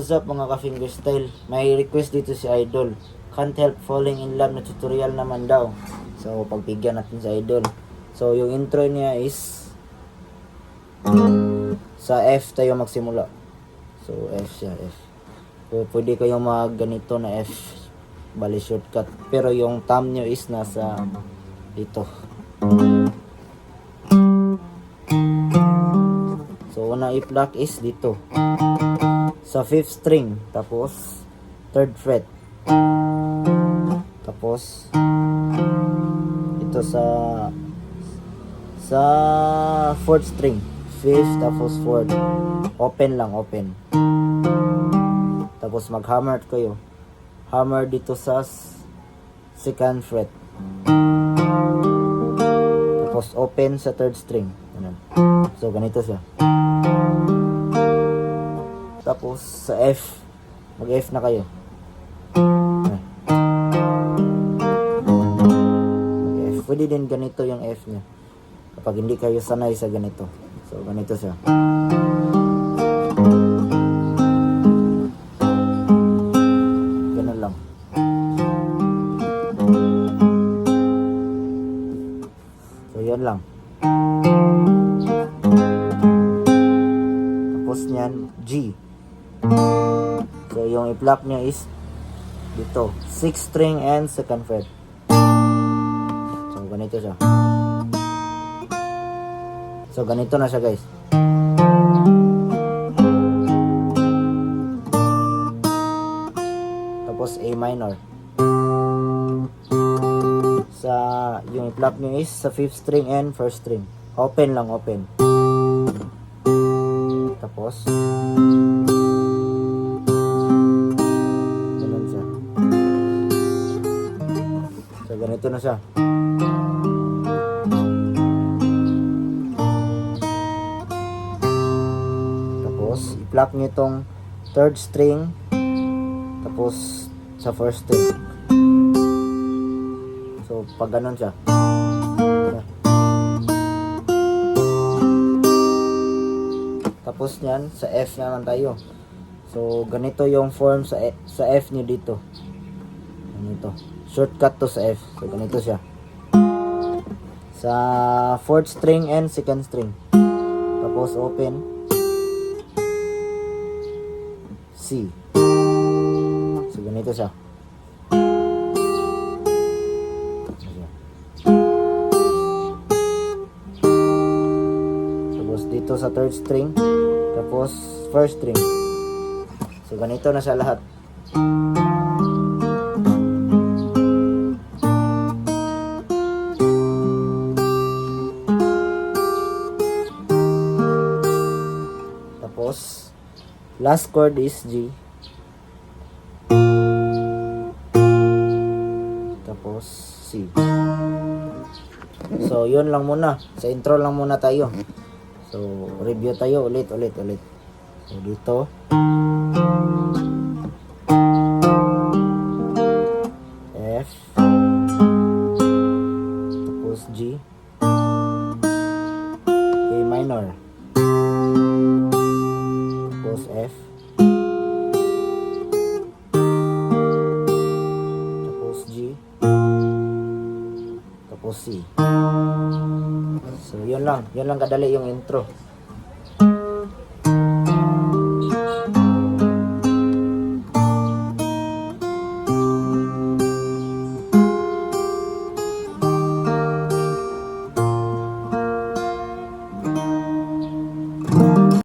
What's up mga ka-fingerstyle? May request dito si Idol. Can't help falling in love na tutorial naman daw. So, pagbigyan natin si Idol. So, yung intro niya is sa F tayo magsimula. So, F siya, F. So, pwede kayong mag ganito na F. Bali shortcut. Pero yung thumb nyo is nasa dito. So, una i-pluck is dito. Sa 5th string, tapos 3rd fret. Tapos ito sa 4th string, 5th tapos 4th. Open lang, open. Tapos mag-hammer kayo. Hammer dito sa 2nd fret. Tapos open sa 3rd string. Ganun. So ganito siya. Tapos sa F, mag-F na kayo. Mag-F. Pwede din ganito yung F niya. Kapag hindi kayo sanay sa ganito. So, ganito siya. Ganun lang. So, yun lang. Tapos niyan, G. So, yung i-pluck niya is dito. 6th string and 2nd fret. So, ganito siya. So, ganito na siya, guys. Tapos, A minor. Sa, yung i-pluck niya is sa 5th string and 1st string. Open lang, open. Tapos, ganito na siya. Tapos, i-pluck nyo itong 3rd string. Tapos, sa 1st string. So, pag ganun siya. Tapos nyan, sa F naman tayo. So, ganito yung form sa F nyo dito. Ganito. Shortcut to sa F. So, ganito siya. Sa 4th string and 2nd string. Tapos, open. C. So, ganito siya. Tapos, dito sa 3rd string. Tapos, 1st string. So, ganito na siya lahat. Tapos, last chord is G. Tapos, C. So, yun lang muna. Sa intro lang muna tayo. So, review tayo ulit. So, dito. F. Tapos, G. A minor. F, tapos G, tapos C. So yun lang kadali yung intro.